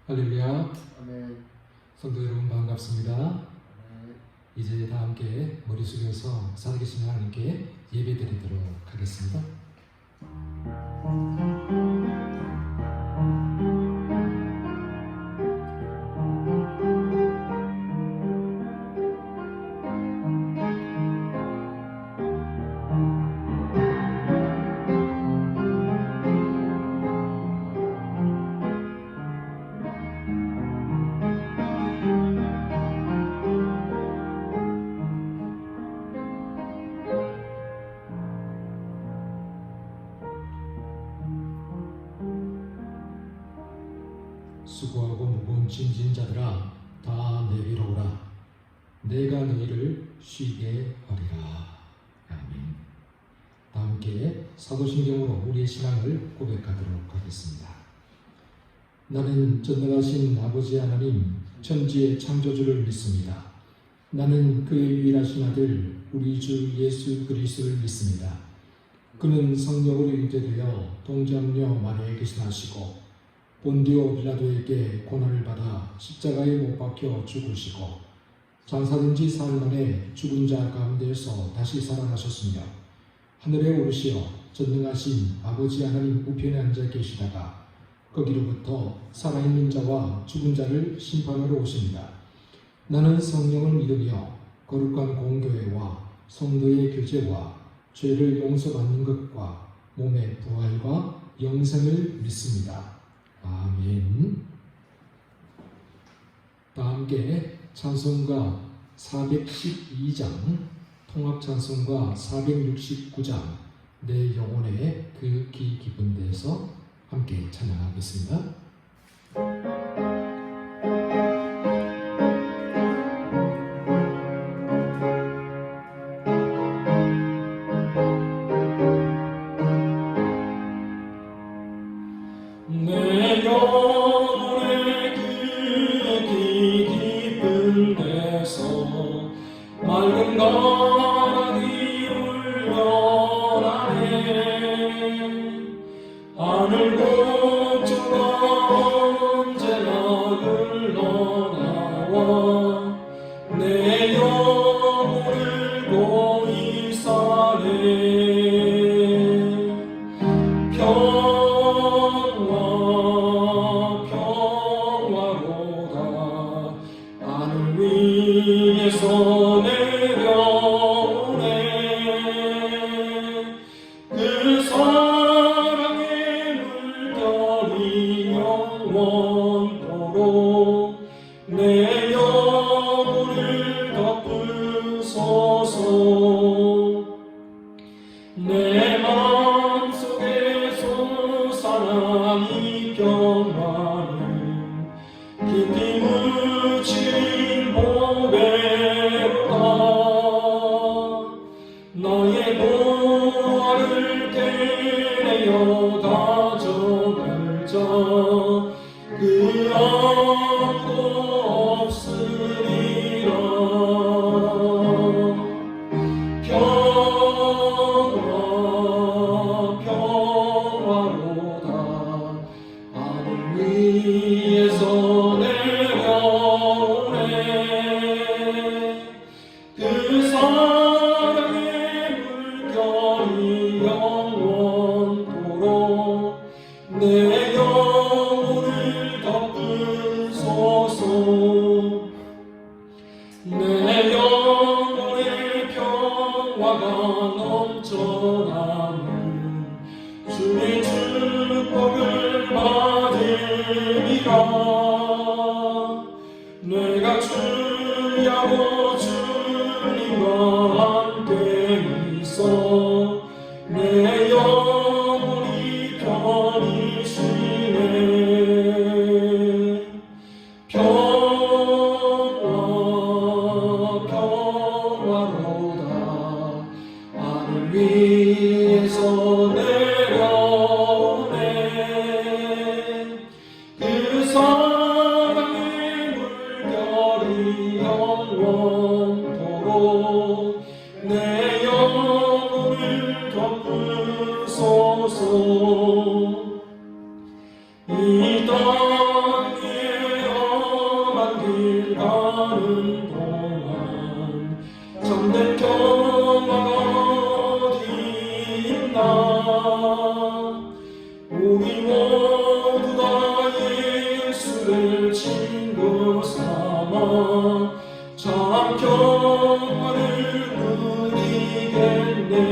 할렐루야. 아멘. 성도 여러분 반갑습니다. 아멘. 이제 다 함께 머리 숙여서 살아계신 하나님께 예배드리도록 하겠습니다. 수고하고 무거운 짐진 자들아 다 내게로 오라. 내가 너희를 쉬게 하리라. 아멘. 다 함께 사도신경으로 우리의 신앙을 고백하도록 하겠습니다. 나는 전능하신 아버지 하나님 천지의 창조주를 믿습니다. 나는 그의 유일하신 아들 우리 주 예수 그리스도를 믿습니다. 그는 성령으로 인재되어 동정녀 마리아에 계시나시고 본디오 빌라도에게 고난을 받아 십자가에 못 박혀 죽으시고 장사된 지 사흘 만에 죽은 자 가운데에서 다시 살아나셨으며 하늘에 오르시어 전능하신 아버지 하나님 우편에 앉아 계시다가 거기로부터 살아있는 자와 죽은 자를 심판하러 오십니다. 나는 성령을 믿으며 거룩한 공교회와 성도의 교제와 죄를 용서받는 것과 몸의 부활과 영생을 믿습니다. 아멘. 다 함께 찬송가 412장, 통합찬송가 469장, 내 영혼의 그 깊은 데에서 함께 찬양하겠습니다. 내 영혼의 그 깊은 데서 맑은 가랑이 울려나네. 하늘 곡조가 언제나 흘러나와 내 영혼을 고이 사네. 위에서 내려오네. 그 사랑의 물결이 영원토록 내 영혼을 덮으소서. 내 마음속에서 사랑이 평안을 깊이 묻힌 보배로다. 나의 보화를 깨내어 가져갈 자 그 아무도 없으리라. 평화로다. 하늘 위에서 내려오네. 그 사랑의 물결이 영원토록 내 영혼을 덮으소서. 내 영혼의 평화가 넘쳐나는 주의 축복을 받으리라. 내가 주야고 주님과 함께 있어 내 영혼이 편히 쉬네. 평화로다. 하늘 위에서 내려오네. 그 사랑의 물결이 영원토록 내 영혼을 덮으소서. 이 땅에 하는 동안 참된 평화가 어디 있나. 우리 모두 다 예수를 친구 삼아 참 평화를 누리겠네.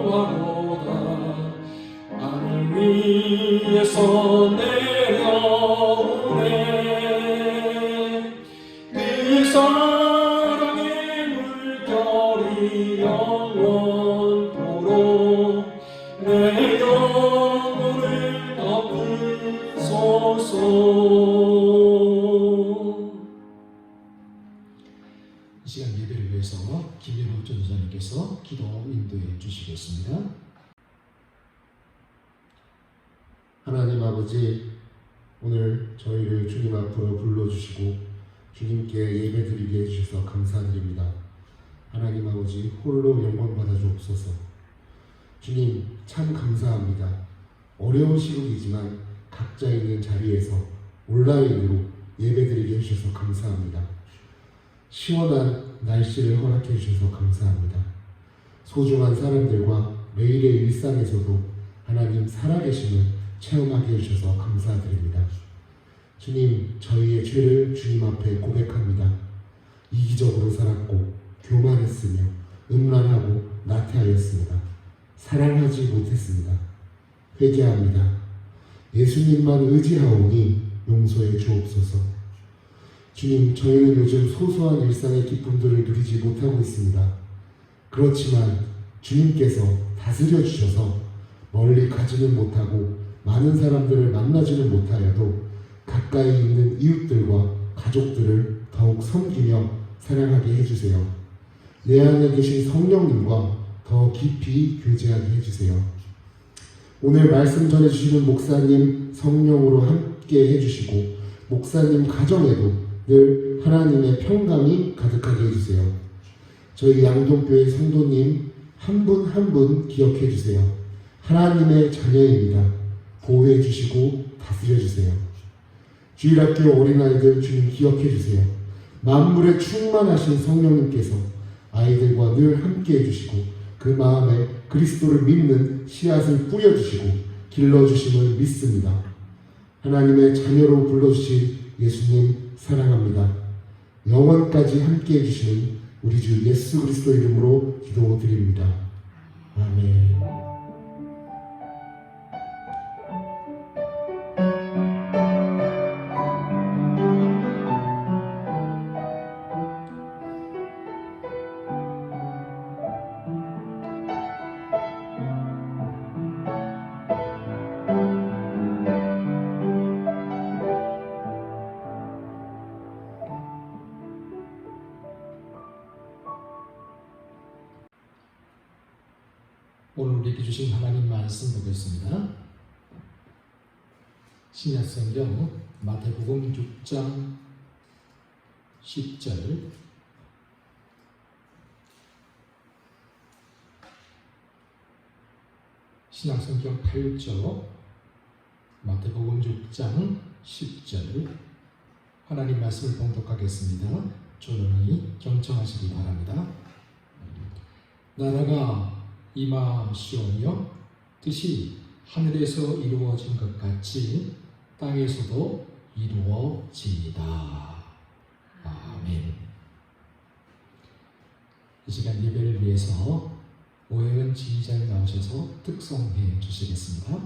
평화로다 나를 위해서 내려오네. 그 사랑의 물결이 영원토록 내 영혼을 덮으소서. 이 시간 예배를 위해서 김민호 전도사님께서 기도 인도해 주시겠습니다. 하나님 아버지, 오늘 저희를 주님 앞으로 불러주시고 주님께 예배드리게 해주셔서 감사드립니다. 하나님 아버지, 홀로 영광 받아 주옵소서. 주님, 참 감사합니다. 어려운 시국이지만 각자 있는 자리에서 온라인으로 예배드리게 해주셔서 감사합니다. 시원한 날씨를 허락해 주셔서 감사합니다. 소중한 사람들과 매일의 일상에서도 하나님 살아계심을 체험하게 해주셔서 감사드립니다. 주님, 저희의 죄를 주님 앞에 고백합니다. 이기적으로 살았고 교만했으며 음란하고 나태하였습니다. 사랑하지 못했습니다. 회개합니다. 예수님만 의지하오니 용서해 주옵소서. 주님, 저희는 요즘 소소한 일상의 기쁨들을 누리지 못하고 있습니다. 그렇지만 주님께서 다스려 주셔서 멀리 가지는 못하고 많은 사람들을 만나지는 못하여도 가까이 있는 이웃들과 가족들을 더욱 섬기며 사랑하게 해주세요. 내 안에 계신 성령님과 더 깊이 교제하게 해주세요. 오늘 말씀 전해주시는 목사님 성령으로 함께 해주시고 목사님 가정에도 늘 하나님의 평강이 가득하게 해주세요. 저희 양동교회 성도님 한 분 한 분 기억해 주세요. 하나님의 자녀입니다. 보호해 주시고 다스려 주세요. 주일학교 어린아이들 주님 기억해 주세요. 만물에 충만하신 성령님께서 아이들과 늘 함께 해주시고 그 마음에 그리스도를 믿는 씨앗을 뿌려주시고 길러주심을 믿습니다. 하나님의 자녀로 불러주신 예수님 사랑합니다. 영원까지 함께 해주시는 우리 주 예수 그리스도 이름으로 기도드립니다. 아멘. 오늘 우리에게 주신 하나님 말씀 보겠습니다. 신약성경 마태복음 6장 10절, 신약성경 8절, 마태복음 6장 10절 하나님 말씀을 봉독하겠습니다. 조용히 경청하시기 바랍니다. 나라가 임하시오며 뜻이 하늘에서 이루어진 것 같이 땅에서도 이루어지이다. 아멘. 이 시간 예배를 위해서 오해은 지휘자님 나오셔서 특성해 주시겠습니다.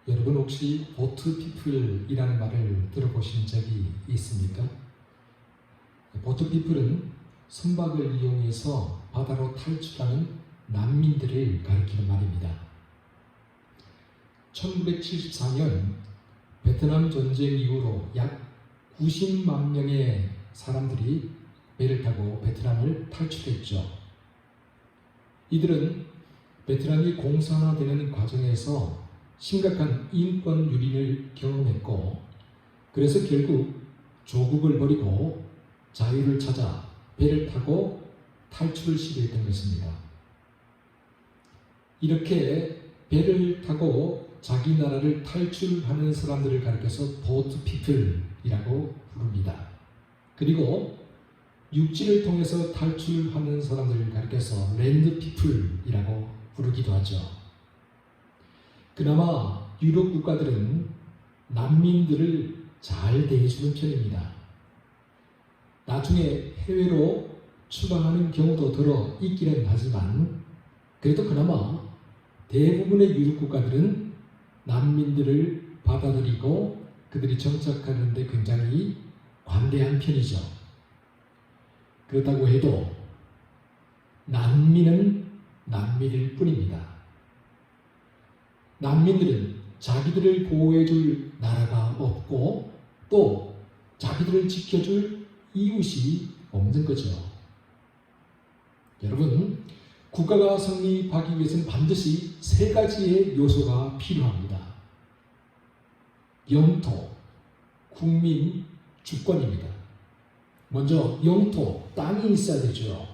여러분 혹시 보트 피플이라는 말을 들어보신 적이 있습니까? 보트 피플은 선박을 이용해서 바다로 탈출하는 난민들을 가리키는 말입니다. 1974년 베트남 전쟁 이후로 약 90만 명의 사람들이 배를 타고 베트남을 탈출했죠. 이들은 베트남이 공산화되는 과정에서 심각한 인권 유린을 경험했고, 그래서 결국 조국을 버리고 자유를 찾아 배를 타고 탈출을 시도했던 것입니다. 이렇게 배를 타고 자기 나라를 탈출하는 사람들을 가리켜서 보트 피플이라고 부릅니다. 그리고 육지를 통해서 탈출하는 사람들을 가리켜서 랜드 피플이라고 부르기도 하죠. 그나마 유럽 국가들은 난민들을 잘 대해주는 편입니다. 나중에 해외로 추방하는 경우도 들어 있기는 하지만, 그래도 그나마 대부분의 유럽 국가들은 난민들을 받아들이고 그들이 정착하는 데 굉장히 관대한 편이죠. 그렇다고 해도 난민은 난민일 뿐입니다. 난민들은 자기들을 보호해줄 나라가 없고 또 자기들을 지켜줄 이웃이 없는 거죠. 여러분, 국가가 성립하기 위해서는 반드시 세 가지의 요소가 필요합니다. 영토, 국민, 주권입니다. 먼저 영토, 땅이 있어야 되죠.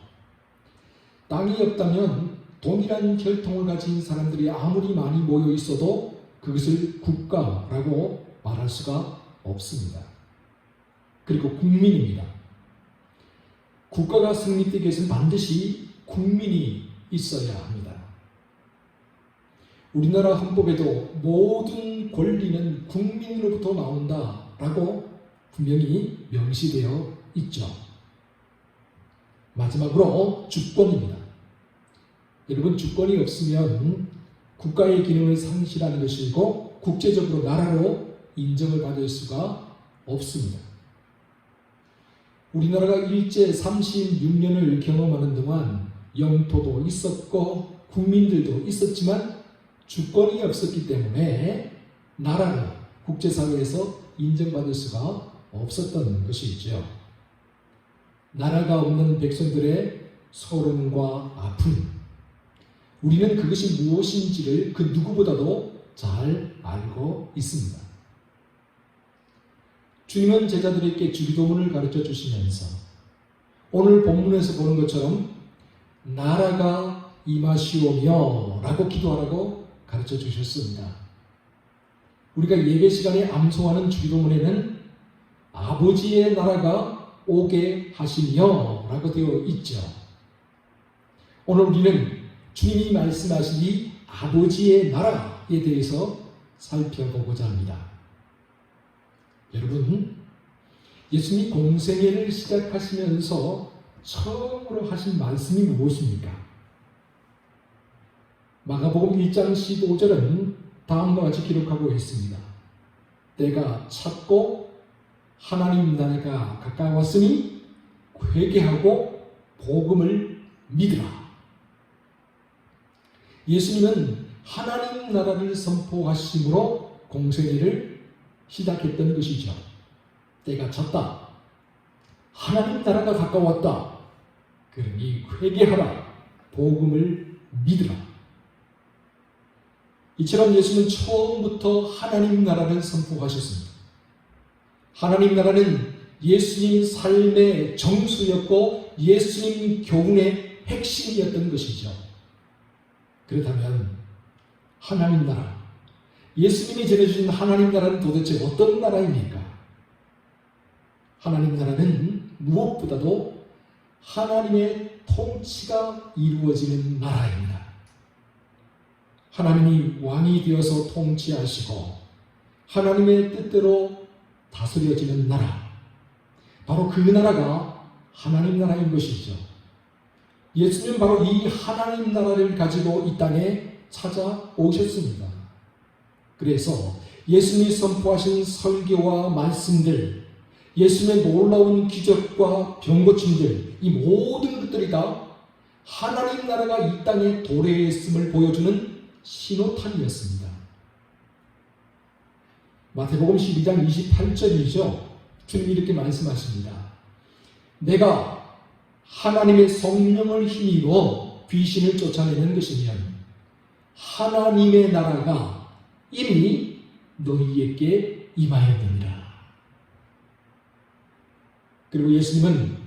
땅이 없다면 동일한 혈통을 가진 사람들이 아무리 많이 모여 있어도 그것을 국가라고 말할 수가 없습니다. 그리고 국민입니다. 국가가 성립되기 위해서는 반드시 국민이 있어야 합니다. 우리나라 헌법에도 모든 권리는 국민으로부터 나온다라고 분명히 명시되어 있죠. 마지막으로 주권입니다. 여러분, 주권이 없으면 국가의 기능을 상실하는 것이고 국제적으로 나라로 인정을 받을 수가 없습니다. 우리나라가 일제 36년을 경험하는 동안 영토도 있었고 국민들도 있었지만 주권이 없었기 때문에 나라로 국제사회에서 인정받을 수가 없었던 것이죠. 나라가 없는 백성들의 서름과 아픔, 우리는 그것이 무엇인지를 그 누구보다도 잘 알고 있습니다. 주님은 제자들에게 주기도문을 가르쳐 주시면서 오늘 본문에서 보는 것처럼 나라가 임하시오며 라고 기도하라고 가르쳐 주셨습니다. 우리가 예배 시간에 암송하는 주기도문에는 아버지의 나라가 오게 하시며 라고 되어 있죠. 오늘 우리는 주님이 말씀하신 이 아버지의 나라에 대해서 살펴보고자 합니다. 여러분, 예수님이 공생애를 시작하시면서 처음으로 하신 말씀이 무엇입니까? 마가복음 1장 15절은 다음과 같이 기록하고 있습니다. 때가 찼고 하나님 나라가 가까웠으니 회개하고 복음을 믿으라. 예수님은 하나님 나라를 선포하심으로 공생애를 시작했던 것이죠. 때가 찼다. 하나님 나라가 가까웠다. 그러니 회개하라. 복음을 믿으라. 이처럼 예수는 처음부터 하나님 나라를 선포하셨습니다. 하나님 나라는 예수님 삶의 정수였고 예수님 교훈의 핵심이었던 것이죠. 그렇다면 하나님 나라, 예수님이 전해주신 하나님 나라는 도대체 어떤 나라입니까? 하나님 나라는 무엇보다도 하나님의 통치가 이루어지는 나라입니다. 하나님이 왕이 되어서 통치하시고 하나님의 뜻대로 다스려지는 나라, 바로 그 나라가 하나님 나라인 것이죠. 예수님은 바로 이 하나님 나라를 가지고 이 땅에 찾아오셨습니다. 그래서 예수님이 선포하신 설교와 말씀들, 예수님의 놀라운 기적과 병고침들, 이 모든 것들이 다 하나님 나라가 이 땅에 도래했음을 보여주는 신호탄이었습니다. 마태복음 12장 28절이죠. 주님이 이렇게 말씀하십니다. 내가 하나님의 성령을 힘입어 귀신을 쫓아내는 것이면 하나님의 나라가 이미 너희에게 임하였느니라. 그리고 예수님은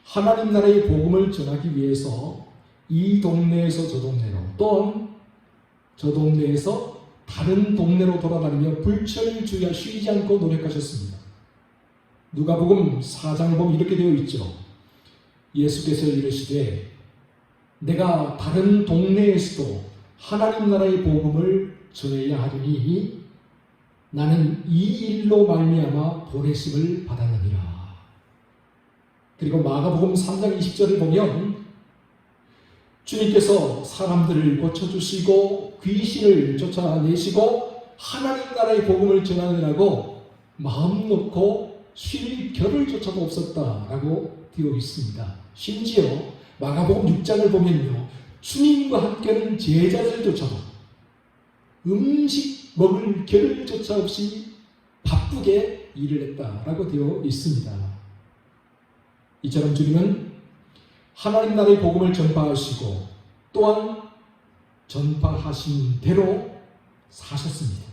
하나님 나라의 복음을 전하기 위해서 이 동네에서 저 동네로, 또한 저 동네에서 다른 동네로 돌아다니며 불철주야 쉬지 않고 노력하셨습니다. 누가복음 4장을 보면 이렇게 되어 있죠. 예수께서 이르시되 내가 다른 동네에서도 하나님 나라의 복음을 전해야 하리니 나는 이 일로 말미암아 보내심을 받았느니라. 그리고 마가복음 3장 20절을 보면 주님께서 사람들을 고쳐주시고 귀신을 쫓아내시고 하나님 나라의 복음을 전하느라고 마음 놓고 쉴 겨를조차도 없었다라고 되어 있습니다. 심지어 마가복음 6장을 보면요, 주님과 함께하는 제자들조차도 음식 먹을 겨를조차 없이 바쁘게 일을 했다라고 되어 있습니다. 이처럼 주님은 하나님 나라의 복음을 전파하시고 또한 전파하신 대로 사셨습니다.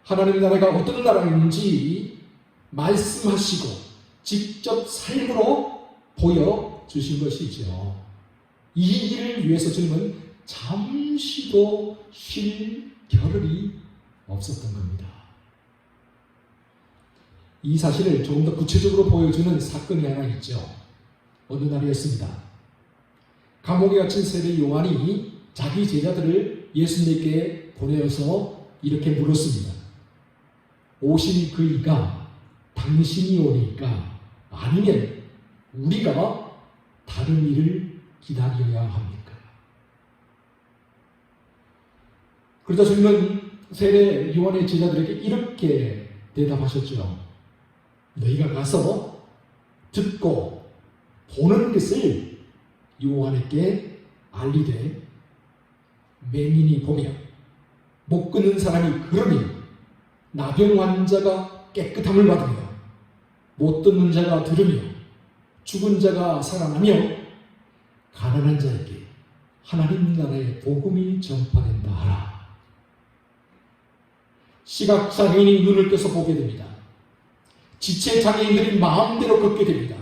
하나님 나라가 어떤 나라인지 말씀하시고 직접 삶으로 보여주신 것이죠. 이 일을 위해서 주님은 잠시도 쉴 겨를이 없었던 겁니다. 이 사실을 조금 더 구체적으로 보여주는 사건이 하나 있죠. 어느 날이었습니다. 감옥에 갇힌 세례 요한이 자기 제자들을 예수님께 보내어서 이렇게 물었습니다. 오신 그 이가 당신이 오니까 아니면 우리가 다른 일을 기다려야 합니까? 그러자 주님은 세례 요한의 제자들에게 이렇게 대답하셨죠. 너희가 가서 듣고 보는 것을 요한에게 알리되 맹인이 보며 못 걷는 사람이 걸으며 나병 환자가 깨끗함을 받으며 못 듣는 자가 들으며 죽은 자가 살아나며 가난한 자에게 하나님 나라의 복음이 전파된다 하라. 시각장애인이 눈을 떠서 보게 됩니다. 지체 장애인들이 마음대로 걷게 됩니다.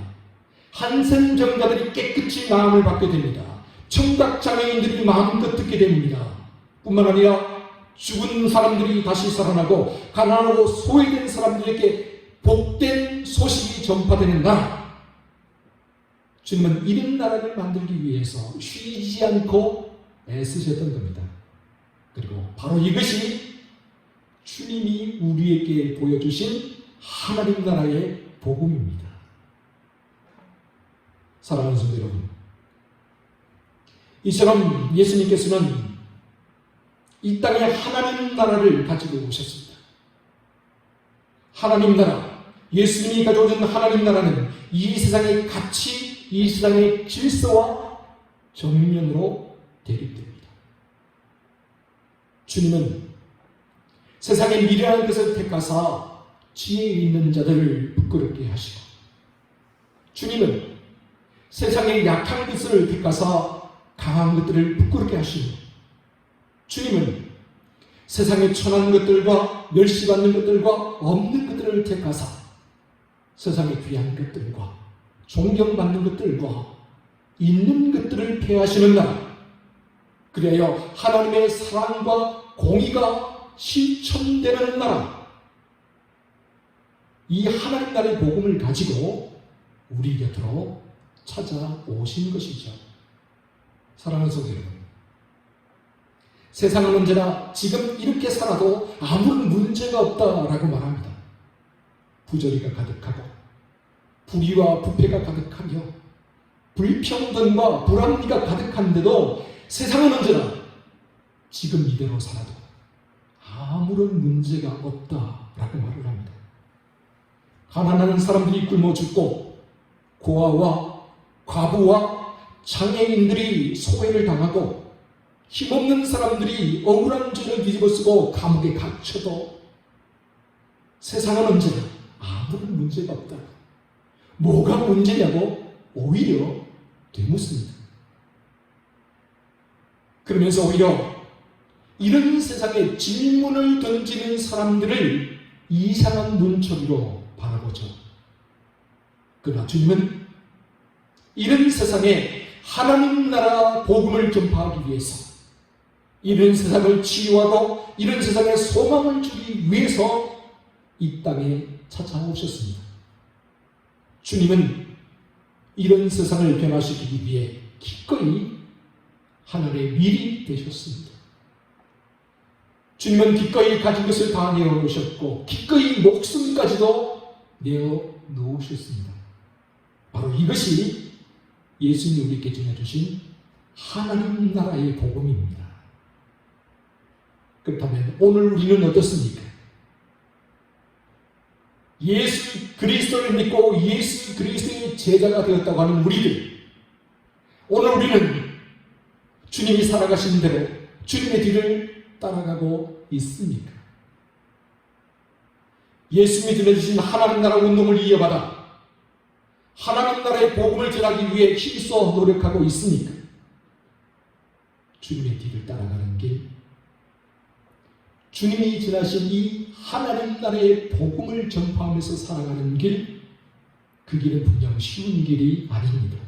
한센병자들이 깨끗이 마음을 받게 됩니다. 청각 장애인들이 마음껏 듣게 됩니다. 뿐만 아니라 죽은 사람들이 다시 살아나고 가난하고 소외된 사람들에게 복된 소식이 전파되는 나라. 주님은 이런 나라를 만들기 위해서 쉬지 않고 애쓰셨던 겁니다. 그리고 바로 이것이 주님이 우리에게 보여주신 하나님 나라의 복음입니다. 사랑하는 성도 여러분, 이처럼 예수님께서는 이 땅에 하나님 나라를 가지고 오셨습니다. 하나님 나라, 예수님이 가져오신 하나님 나라는 이 세상의 가치, 이 세상의 질서와 정면으로 대립됩니다. 주님은 세상의 미련한 것을 택하사 지혜 있는 자들을 부끄럽게 하시고, 주님은 세상의 약한 것을 택하사 강한 것들을 부끄럽게 하시고, 주님은 세상의 천한 것들과 멸시받는 것들과 없는 것들을 택하사 세상의 귀한 것들과 존경받는 것들과 있는 것들을 폐하시는 나라, 그래야 하나님의 사랑과 공의가 실천되는 나라, 이 하나님 나라의 복음을 가지고 우리 곁으로 찾아오신 것이죠. 사랑하는 성도 여러분, 세상은 언제나 지금 이렇게 살아도 아무런 문제가 없다라고 말합니다. 부조리가 가득하고 불의와 부패가 가득하며 불평등과 불합리가 가득한데도 세상은 언제나 지금 이대로 살아도 아무런 문제가 없다라고 말을 합니다. 가난한 사람들이 굶어 죽고 고아와 과부와 장애인들이 소외를 당하고 힘없는 사람들이 억울한 죄를 뒤집어쓰고 감옥에 갇혀도 세상은 언제나 아무런 문제가 없다. 뭐가 문제냐고 오히려 되묻습니다. 그러면서 오히려 이런 세상에 질문을 던지는 사람들을 이상한 눈초리로 바라보죠. 그러나 주님은 이런 세상에 하나님 나라 복음을 전파하기 위해서, 이런 세상을 치유하고 이런 세상에 소망을 주기 위해서 이 땅에 찾아오셨습니다. 주님은 이런 세상을 변화시키기 위해 기꺼이 하늘의 밀이 되셨습니다. 주님은 기꺼이 가진 것을 다 내어놓으셨고 기꺼이 목숨까지도 내어놓으셨습니다. 바로 이것이 예수님이 우리에게 전해주신 하나님 나라의 복음입니다. 그렇다면 오늘 우리는 어떻습니까? 예수 그리스도를 믿고 예수 그리스도의 제자가 되었다고 하는 우리들, 오늘 우리는 주님이 살아가신 대로 주님의 뒤를 따라가고 있습니까? 예수님이 전해주신 하나님 나라 운동을 이어받아 하나님 나라의 복음을 전하기 위해 힘써 노력하고 있습니까? 주님의 뒤를 따라가는 길, 주님이 전하신 이 하나님 나라의 복음을 전파하면서 살아가는 길, 그 길은 분명 쉬운 길이 아닙니다.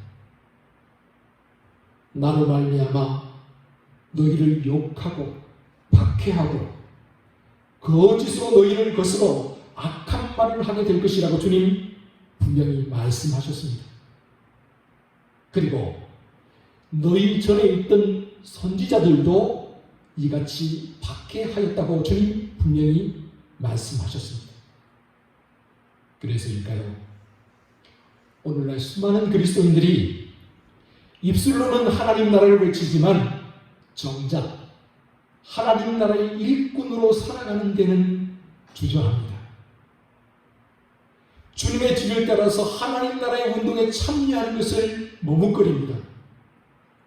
나로 말미암아 너희를 욕하고 박해하고 거짓으로 너희를 거스러 악한 말을 하게 될 것이라고 주님 분명히 말씀하셨습니다. 그리고 너희 전에 있던 선지자들도 이같이 박해하였다고 주님 분명히 말씀하셨습니다. 그래서일까요? 오늘날 수많은 그리스도인들이 입술로는 하나님 나라를 외치지만 정작 하나님 나라의 일꾼으로 살아가는 데는 주저합니다. 주님의 뒤를 따라서 하나님 나라의 운동에 참여하는 것을 머뭇거립니다.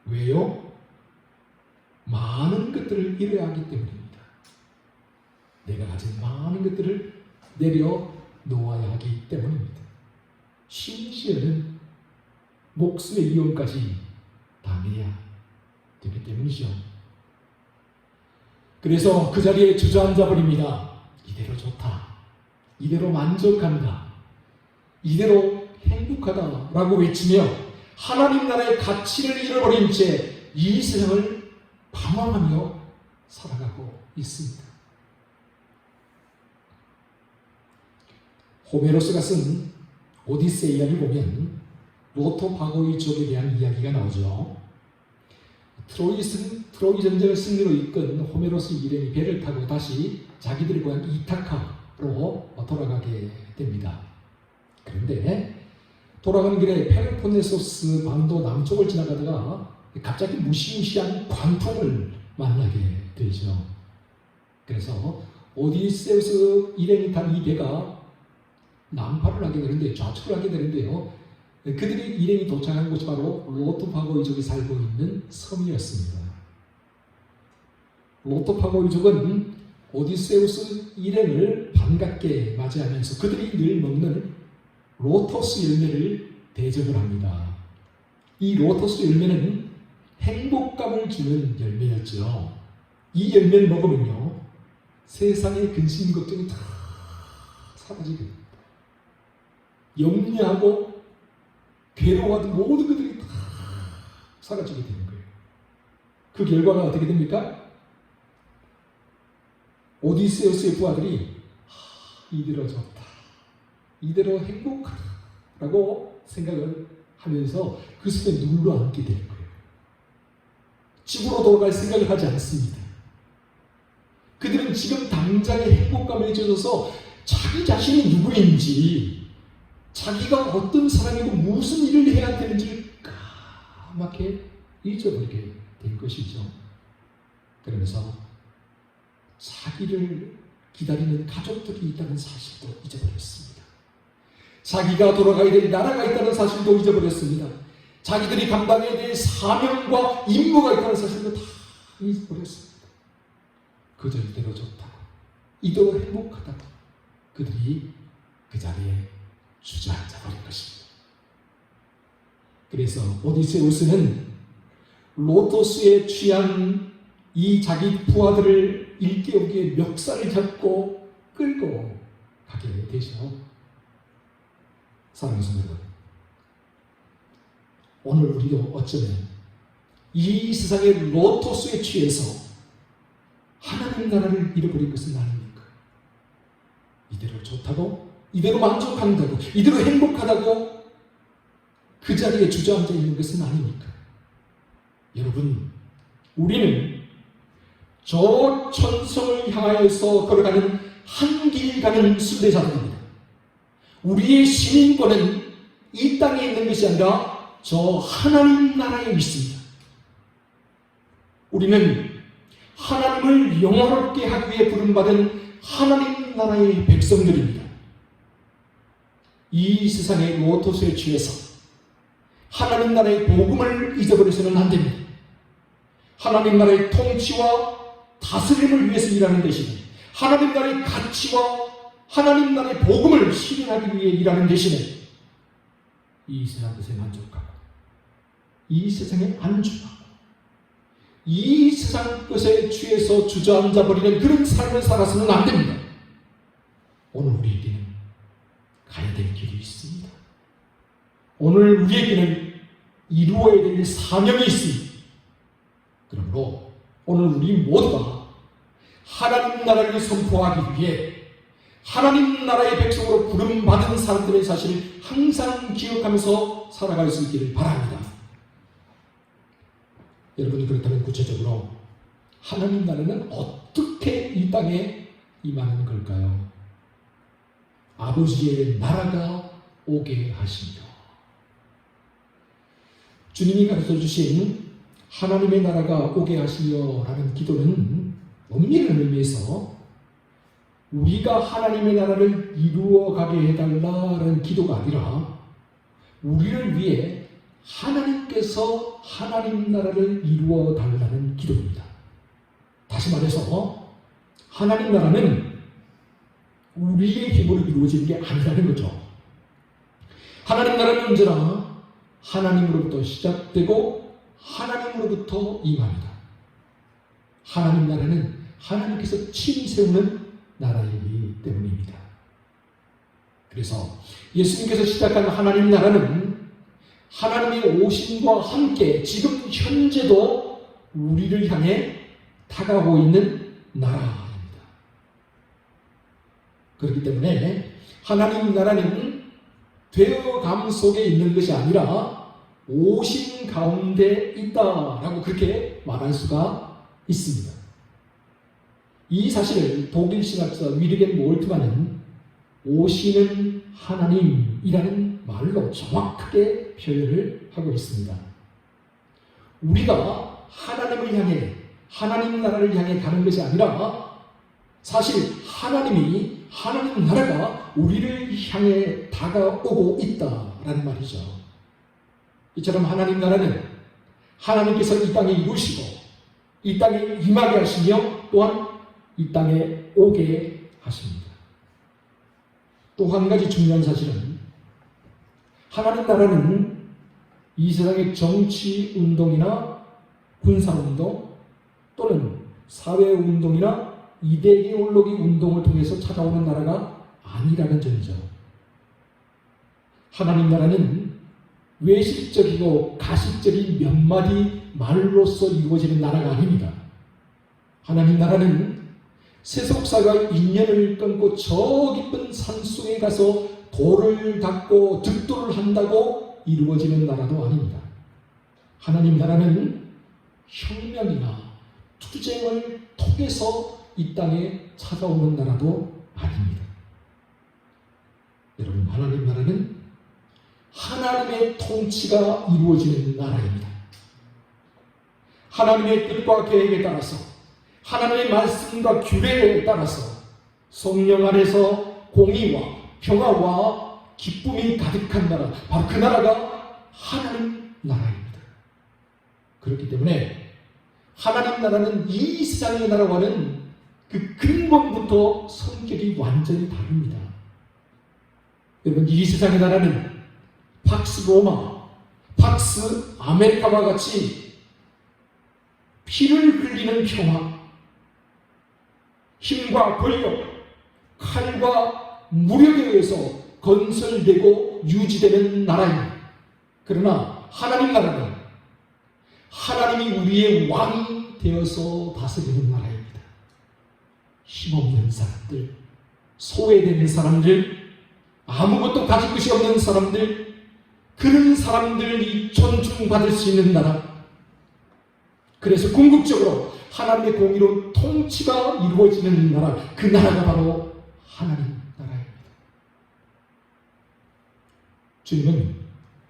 왜요? 많은 것들을 잃어야 하기 때문입니다. 내가 가진 많은 것들을 내려놓아야 하기 때문입니다. 심지어는 목숨의 위험까지 당해야 되기 때문이죠. 그래서 그 자리에 주저앉아 버립니다. 이대로 좋다, 이대로 만족한다, 이대로 행복하다라고 외치며 하나님 나라의 가치를 잃어버린 채 이 세상을 방황하며 살아가고 있습니다. 호메로스가 쓴 오디세이아를 보면 로토파고이족에 대한 이야기가 나오죠. 트로이 전쟁을 승리로 이끈 호메로스 일행이 배를 타고 다시 자기들의 고향 이타카로 돌아가게 됩니다. 그런데 돌아가는 길에 펠로폰네소스 반도 남쪽을 지나가다가 갑자기 무시무시한 광풍을 만나게 되죠. 그래서 오디세우스 일행이 탄 이 배가 난파를 하게 되는데 좌초를 하게 되는데요. 그들이 일행이 도착한 곳이 바로 로토파고이족이 살고 있는 섬이었습니다. 로토파고이족은 오디세우스 일행을 반갑게 맞이하면서 그들이 늘 먹는 로토스 열매를 대접을 합니다. 이 로토스 열매는 행복감을 주는 열매였죠. 이 열매를 먹으면요, 세상의 근심 걱정이 다 사라지게 됩니다. 염려하고 괴로워하던 모든 것들이 다 사라지게 되는 거예요. 그 결과가 어떻게 됩니까? 오디세우스의 부하들이 이대로 좋다, 이대로 행복하다라고 생각을 하면서 그 숲에 눌러앉게 되는 거예요. 집으로 돌아갈 생각을 하지 않습니다. 그들은 지금 당장의 행복감에 젖어서 자기 자신이 누구인지, 자기가 어떤 사람이고 무슨 일을 해야 되는지를 까맣게 잊어버리게 된 것이죠. 그러면서 자기를 기다리는 가족들이 있다는 사실도 잊어버렸습니다. 자기가 돌아가야 될 나라가 있다는 사실도 잊어버렸습니다. 자기들이 감당해야 될 사명과 임무가 있다는 사실도 다 잊어버렸습니다. 그저 이대로 좋다고, 이대로 행복하다고 그들이 그 자리에 주저앉아 버린 것입니다. 그래서 오디세우스는 로토스에 취한 이 자기 부하들을 일깨우기 위해 멱살을 잡고 끌고 가게 되죠. 사랑하는 성도 여러분, 오늘 우리도 어쩌면 이 세상의 로토스에 취해서 하나님 나라를 잃어버린 것은 아닙니까? 이대로 좋다고, 이대로 만족한다고, 이대로 행복하다고 그 자리에 주저앉아 있는 것은 아닙니까? 여러분, 우리는 저 천성을 향하여서 걸어가는 한 길 가는 순례자들입니다. 우리의 시민권은 이 땅에 있는 것이 아니라 저 하나님 나라에 있습니다. 우리는 하나님을 영화롭게 하기 위해 부름받은 하나님 나라의 백성들입니다. 이 세상의 로토스에 취해서 하나님 나라의 복음을 잊어버려서는 안 됩니다. 하나님 나라의 통치와 다스림을 위해서 일하는 대신에 하나님 나라의 가치와 하나님 나라의 복음을 실현하기 위해 일하는 대신에 이 세상 것에 만족하고 이 세상에 안주하고 이 세상 것에 취해서 주저앉아 버리는 그런 삶을 살아서는 안 됩니다. 오늘 우리에게는 가야 될 길이 있습니다. 오늘 우리에게는 이루어야 될 사명이 있습니다. 그러므로 오늘 우리 모두가 하나님 나라를 선포하기 위해 하나님 나라의 백성으로 부름받은 사람들의 사실을 항상 기억하면서 살아갈 수 있기를 바랍니다. 여러분이 그렇다면 구체적으로 하나님 나라는 어떻게 이 땅에 임하는 걸까요? 아버지의 나라가 오게 하시며, 주님이 가르쳐 주신 하나님의 나라가 오게 하시며 라는 기도는 엄밀한 의미에서 우리가 하나님의 나라를 이루어가게 해달라는 기도가 아니라 우리를 위해 하나님께서 하나님 나라를 이루어 달라는 기도입니다. 다시 말해서 하나님 나라는 우리의 힘으로 이루어지는 게 아니라는 거죠. 하나님 나라는 언제나 하나님으로부터 시작되고 하나님으로부터 임합니다. 하나님 나라는 하나님께서 친히 세우는 나라이기 때문입니다. 그래서 예수님께서 시작한 하나님 나라는 하나님의 오심과 함께 지금 현재도 우리를 향해 다가오고 있는 나라입니다. 그렇기 때문에 하나님 나라는 되어감 속에 있는 것이 아니라 오심 가운데 있다라고 그렇게 말할 수가 있습니다. 이 사실을 독일 신학자 위르겐 몰트만은 오시는 하나님이라는 말로 정확하게 표현을 하고 있습니다. 우리가 하나님을 향해, 하나님 나라를 향해 가는 것이 아니라 사실 하나님 나라가 우리를 향해 다가오고 있다라는 말이죠. 이처럼 하나님 나라는 하나님께서 이 땅에 이루시고 이 땅에 임하게 하시며 또한 이 땅에 오게 하십니다. 또 한 가지 중요한 사실은 하나님 나라는 이 세상의 정치 운동이나 군사 운동 또는 사회 운동이나 이데올로기 운동을 통해서 찾아오는 나라가 아니라는 점이죠. 하나님 나라는 외식적이고 가식적인 몇 마디 말로써 이루어지는 나라가 아닙니다. 하나님 나라는 세속사가 인연을 끊고 저 깊은 산속에 가서 돌을 닦고 득도를 한다고 이루어지는 나라도 아닙니다. 하나님 나라는 혁명이나 투쟁을 통해서 이 땅에 찾아오는 나라도 아닙니다. 여러분, 하나님 나라는 하나님의 통치가 이루어지는 나라입니다. 하나님의 뜻과 계획에 따라서 하나님의 말씀과 규례에 따라서 성령 안에서 공의와 평화와 기쁨이 가득한 나라, 바로 그 나라가 하나님 나라입니다. 그렇기 때문에 하나님 나라는 이 세상의 나라와는 그 근본부터 성격이 완전히 다릅니다. 여러분, 이 세상의 나라는 팍스 로마, 팍스 아메리카와 같이 피를 흘리는 평화, 힘과 권력, 칼과 무력에 의해서 건설되고 유지되는 나라입니다. 그러나 하나님 나라는 하나님이 우리의 왕이 되어서 다스리는 나라입니다. 힘없는 사람들, 소외되는 사람들, 아무것도 가진 것이 없는 사람들, 그런 사람들이 존중받을 수 있는 나라. 그래서 궁극적으로 하나님의 공의로운 통치가 이루어지는 나라, 그 나라가 바로 하나님 나라입니다. 주님은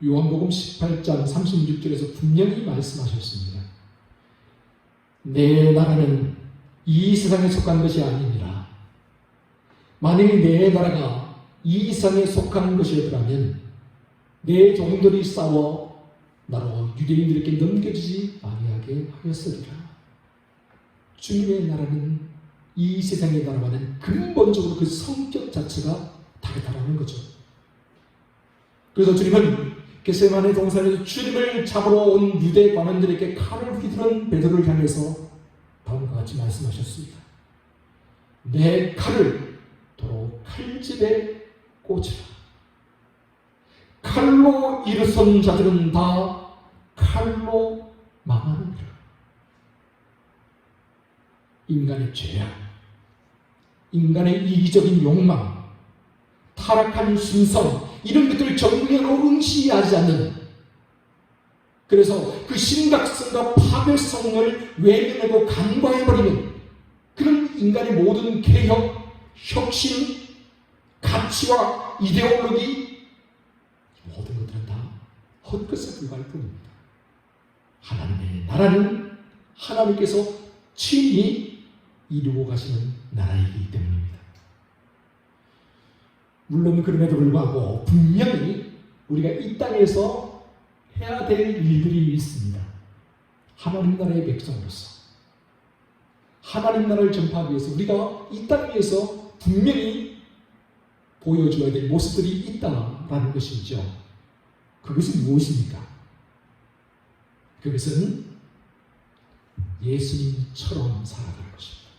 요한복음 18장 36절에서 분명히 말씀하셨습니다. 내 나라는 이 세상에 속한 것이 아니니라. 만일 내 나라가 이 세상에 속한 것이었다면 내 종들이 싸워 나로 유대인들에게 넘겨지지 아니하게 하였으리라. 주님의 나라는 이 세상의 나라와는 근본적으로 그 성격 자체가 다르다는 거죠. 그래서 주님은 겟세마네 동산에서 주님을 잡으러 온 유대 관원들에게 칼을 휘두른 베드로를 향해서 다음과 같이 말씀하셨습니다. 내 칼을 도로 칼집에 꽂으라. 칼로 일어선 자들은 다 칼로 망하느니라. 인간의 죄악, 인간의 이기적인 욕망, 타락한 심성, 이런 것들을 정면으로 응시하지 않는, 그래서 그 심각성과 파괴성을 외면하고 간과해버리는 그런 인간의 모든 개혁, 혁신, 가치와 이데올로기, 모든 것들은 다 헛것에 불과할 뿐입니다. 하나님의 나라는 하나님께서 친히 이루고 가시는 나라이기 때문입니다. 물론 그럼에도 불구하고 분명히 우리가 이 땅에서 해야 될 일들이 있습니다. 하나님 나라의 백성으로서 하나님 나라를 전파하기 위해서 우리가 이 땅 위에서 분명히 보여줘야 될 모습들이 있다라는 것이죠. 그것은 무엇입니까? 그것은 예수님처럼 살아가는 것입니다.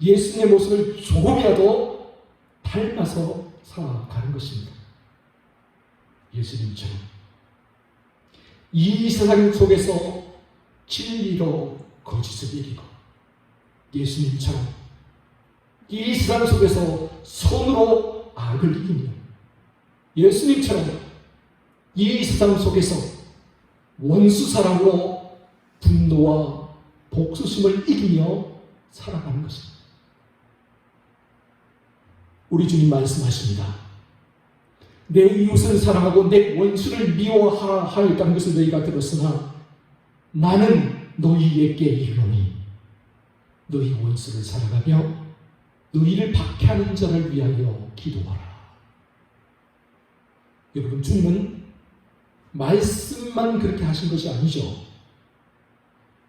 예수님의 모습을 조금이라도 닮아서 살아가는 것입니다. 예수님처럼 이 세상 속에서 진리로 거짓을 이기고, 예수님처럼 이 세상 속에서 손으로 악을 이기며, 예수님처럼 이 세상 속에서 원수사랑으로 분노와 복수심을 이기며 살아가는 것입니다. 우리 주님 말씀하십니다. 내 이웃을 사랑하고 내 원수를 미워하라 하였다는 것을 너희가 들었으나 나는 너희에게 이르노니 너희 원수를 사랑하며 너희를 박해하는 자를 위하여 기도하라. 여러분, 주님은 말씀만 그렇게 하신 것이 아니죠.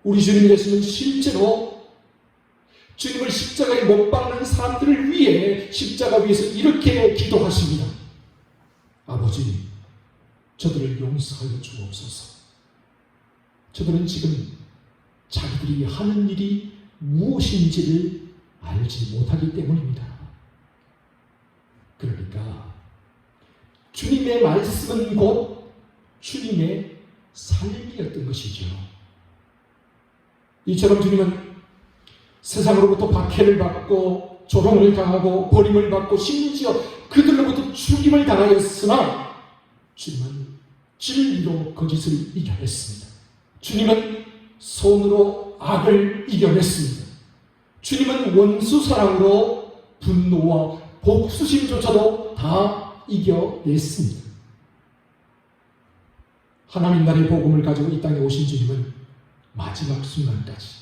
우리 주님 예수는 실제로 주님을 십자가에 못 박는 사람들을 위해 십자가 위에서 이렇게 기도하십니다. 아버지, 저들을 용서하여 주옵소서. 저들은 지금 자기들이 하는 일이 무엇인지를 알지 못하기 때문입니다. 그러니까 주님의 말씀은 곧 주님의 삶이었던 것이죠. 이처럼 주님은 세상으로부터 박해를 받고 조롱을 당하고 버림을 받고 심지어 그들로부터 죽임을 당하였으나 주님은 진리로 거짓을 이겨냈습니다. 주님은 손으로 악을 이겨냈습니다. 주님은 원수 사랑으로 분노와 복수심조차도 다 이겨냈습니다. 하나님 나라의 복음을 가지고 이 땅에 오신 주님은 마지막 순간까지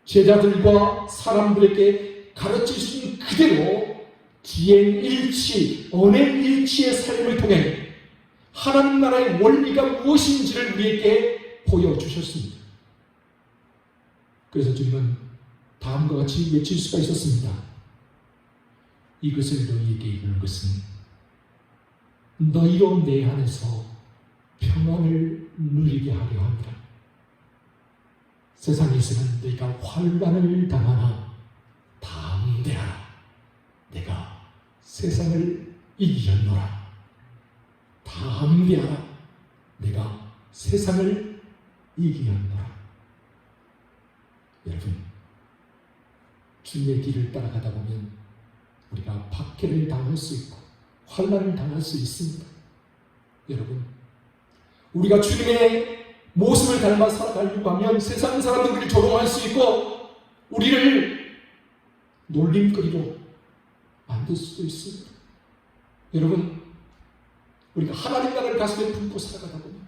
제자들과 사람들에게 가르치신 그대로 지행일치, 언행일치의 삶을 통해 하나님 나라의 원리가 무엇인지를 우리에게 보여주셨습니다. 그래서 주님은 다음과 같이 외칠 수가 있었습니다. 이것을 너희에게 이루는 것은 너희로 내 안에서 평안을 누리게 하려 합니다. 세상에서는 너희가 환난을 당하나 담대하라. 내가 세상을 이겼노라. 담대하라. 내가 세상을 이겼노라. 여러분, 주님의 길을 따라가다 보면 우리가 박해를 당할 수 있고 환난을 당할 수 있습니다. 여러분, 우리가 주님의 모습을 닮아 살아가려고 하면 세상 사람들 우리를 조롱할 수 있고 우리를 놀림거리로 만들 수도 있습니다. 여러분, 우리가 하나님 나라를 가슴에 품고 살아가다 보면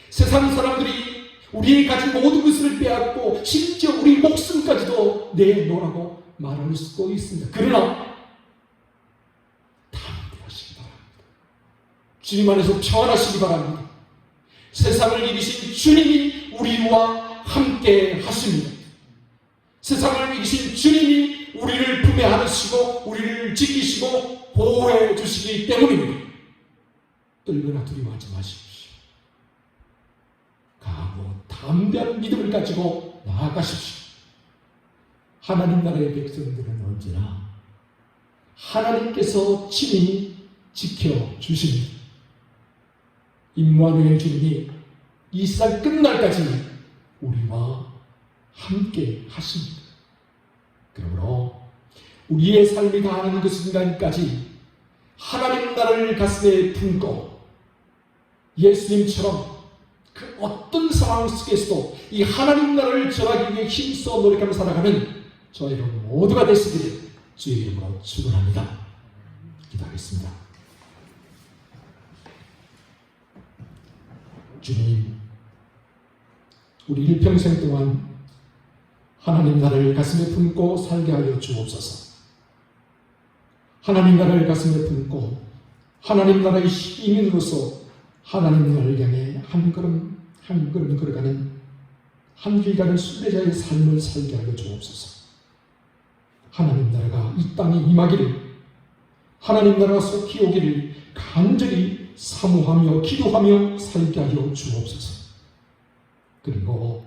세상 사람들이 우리의 가진 모든 것을 빼앗고 심지어 우리 목숨까지도 내놓으라고 말할 수도 있습니다. 그러나 담대하시기 바랍니다. 주님 안에서 평안하시기 바랍니다. 세상을 이기신 주님이 우리와 함께 하십니다. 세상을 이기신 주님이 우리를 품에 안으시고 우리를 지키시고 보호해 주시기 때문입니다. 떨거나 두려워하지 마십시오. 강하고 담대한 믿음을 가지고 나아가십시오. 하나님 나라의 백성들은 언제나 하나님께서 친히 지켜주십니다. 임마누엘 주님이 이 세상 끝날까지 우리와 함께 하십니다. 그러므로 우리의 삶이 다하는 그 순간까지 하나님 나라를 가슴에 품고 예수님처럼 그 어떤 상황 속에서도 이 하나님 나라를 전하기 위해 힘써 노력하며 살아가는 저희 여러분 모두가 되시기를 주의 이름으로 축원합니다. 기도하겠습니다. 주님, 우리 일평생 동안 하나님 나라를 가슴에 품고 살게 하여 주옵소서. 하나님 나라를 가슴에 품고 하나님 나라의 시민으로서 하나님 나라를 향해 한 걸음 한 걸음 걸어가는 한 길 가는 순례자의 삶을 살게 하여 주옵소서. 하나님 나라가 이 땅에 임하기를, 하나님 나라가 속히 오기를 간절히 사모하며 기도하며 살게 하여 주옵소서. 그리고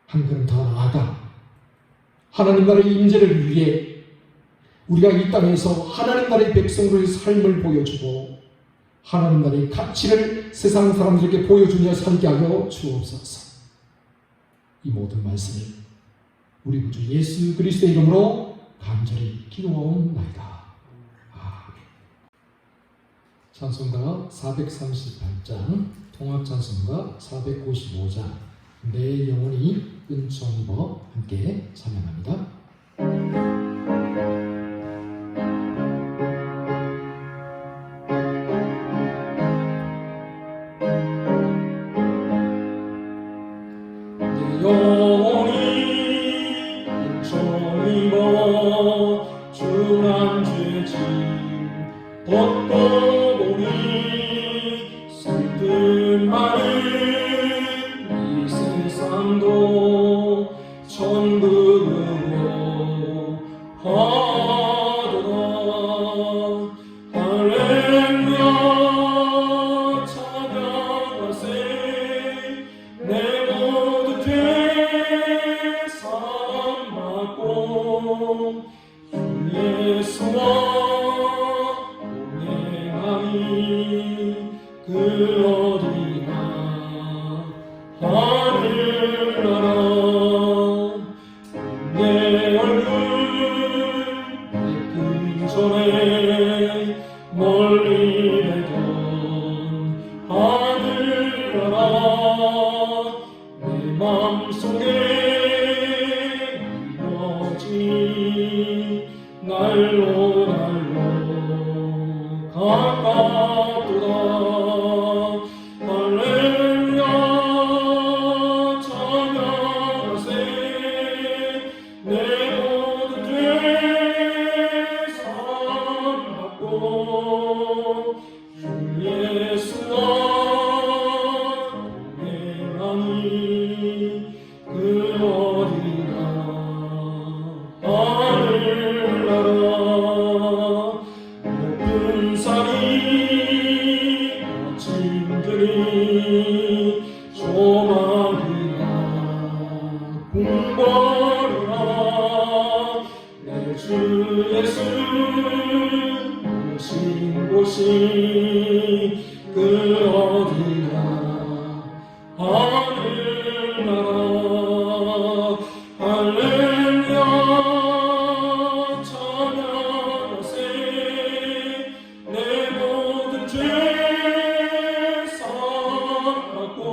한 걸음 더 나아가 하나님 나라의 임재를 위해 우리가 이 땅에서 하나님 나라의 백성으로의 삶을 보여주고 하나님 나라의 가치를 세상 사람들에게 보여주며 살게 하여 주옵소서. 이 모든 말씀을 우리 구주 예수 그리스도의 이름으로 간절히 기도하옵나이다. 아멘. 찬송가 438장, 통합찬송가 455장, 내 영혼이 은총 입어 함께 찬양합니다. 영혼이 은총 입어 중한 죄짐 벗고 보니 슬픔 많은 이 세상도 천국으로 하도다. 할렐루야 찬양하세. 내 모든 죄 사함받고 주 예수와 동행하니 그 어디나 하늘나라. 내 얼굴 내 근전에 멀리 되던 하늘나라. 내 맘속에 이루어진 날로 가깝도다. 할렐루야 찬양하세. 내 모든 죄 사함받고 주 예수와 동행하니 그 어디나 하늘나라. 높은 산이 멋진 들이 조망이나 궁궐이나 내 주 예수 오신 곳이 그 어디나 하늘나라. 할렐루야 찬양하세. 내 모든 죄 사함받고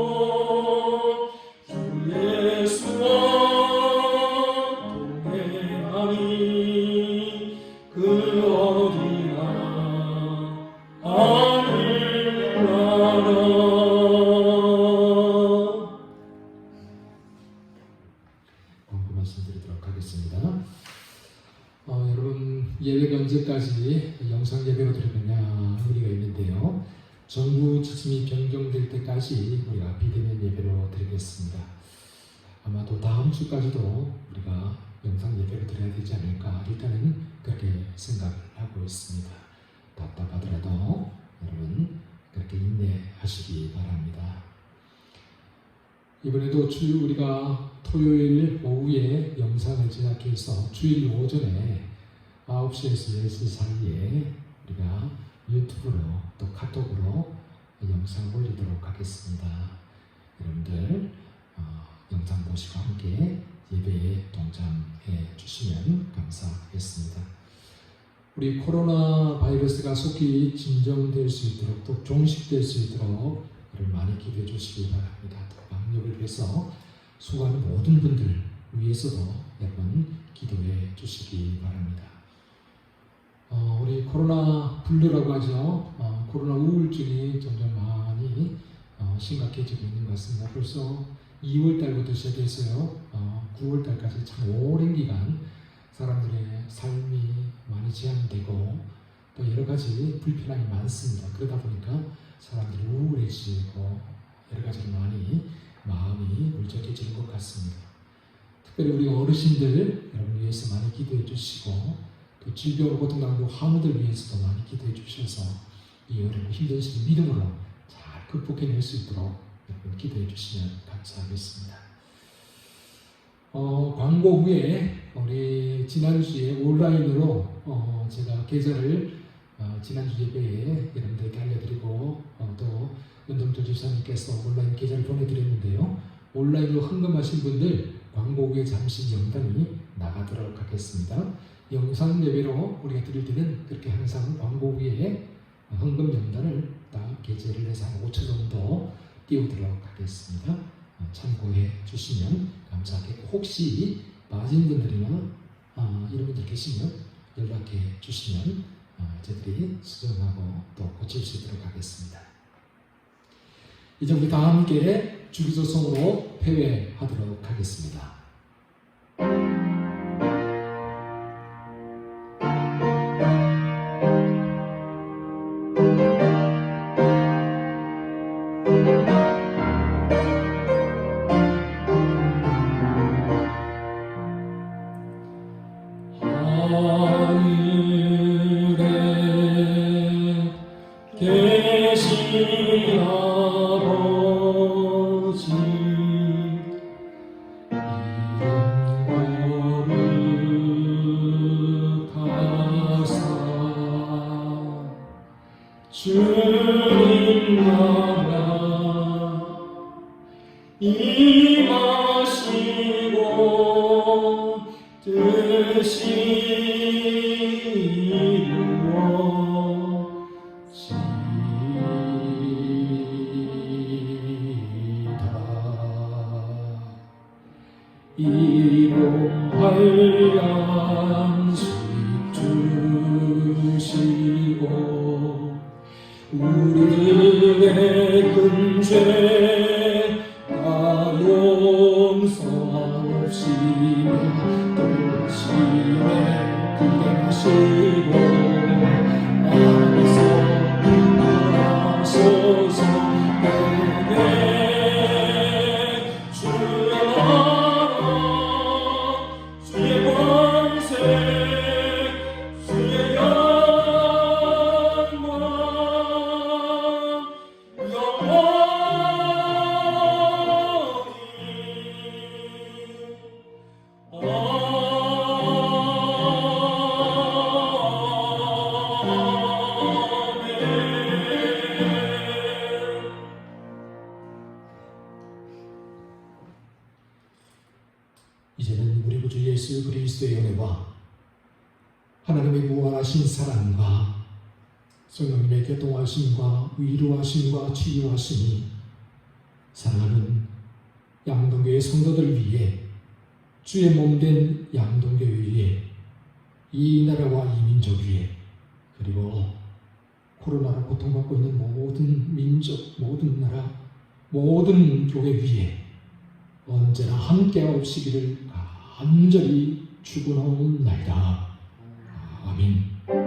주 예수와 동행하니 그 어디나 하늘나라. 광고 말씀드리도록 하겠습니다. 여러분, 예배가 언제까지 영상 예배로 드리느냐 우리가 있는데요. 정부 지침이 변경될 때까지 우리가 비대면 예배로 드리겠습니다. 아마도 다음 주까지도 우리가 영상 예배로 드려야 되지 않을까 일단은 그렇게 생각을 하고 있습니다. 답답하더라도 여러분 그렇게 인내하시기 바랍니다. 이번에도 우리가 토요일 오후에 영상을 제작해서 주일 오전에 9시에서 10시 사이에 우리가 유튜브로 또 카톡으로 영상 올리도록 하겠습니다. 여러분들 영상 보시고 함께 예배에 동참해 주시면 감사하겠습니다. 우리 코로나 바이러스가 속히 진정될 수 있도록 또 종식될 수 있도록 여러분 많이 기도해 주시기 바랍니다. 또 방역을 위해서 수고하는 모든 분들 위해서도 여러분 기도해 주시기 바랍니다. 우리 코로나 블루라고 하죠. 코로나 우울증이 점점 많이 심각해지고 있는 것 같습니다. 벌써 2월 달부터 시작해서요. 9월 달까지 참 오랜 기간 사람들의 삶이 많이 제한되고 또 여러 가지 불편함이 많습니다. 그러다 보니까 사람들이 우울해지고 여러 가지로 많이 마음이 울적해지는 것 같습니다. 특별히 우리 어르신들 여러분 위해서 많이 기도해 주시고 또 질병으로 고통당하는 환우들 위해서도 많이 기도해 주셔서 이 어려운 힘든 시기 믿음으로 잘 극복해낼 수 있도록 여러분 기도해 주시면 감사하겠습니다. 광고 후에 우리 지난주에 온라인으로 제가 계좌를 지난주 예배에 여러분들께 알려드리고 또 은동철 집사님께서 온라인 계좌를 보내드렸는데요. 온라인으로 헌금하신 분들 광고 후에 잠시 명단이 나가도록 하겠습니다. 영상 예배로 우리가 드릴 때는 그렇게 항상 광고 후에 헌금 명단을 딱 게재를 해서 한 5천 정도 띄우도록 하겠습니다. 참고해 주시면 감사하겠고 혹시 빠진 분들이나 이런 분들 계시면 연락해 주시면 저희들이 수정하고 또 고칠 수 있도록 하겠습니다. 이제 우리 다 함께 주기도송으로 회회하도록 하겠습니다. 하늘에 계신 아버지 이름 거룩하사 주님 나라 임하시고 뜻이 이로할 안식 주시고 우리들의 근죄 다 용서하시며 도심에 그대하시고 안에서 하소서 내게 이제는 우리 구주 예수 그리스도의 은혜와 하나님의 무한하신 사랑과 성령님의 교통하심과 위로하심과 치유하심이 사랑하는 양동교회 성도들 위해 주의 몸된 양동교회 위에 이 나라와 이 민족 위에 그리고 코로나로 고통받고 있는 모든 민족, 모든 나라, 모든 교회 위에 언제나 함께하옵시기를 간절히 축원하옵나이다. 아멘.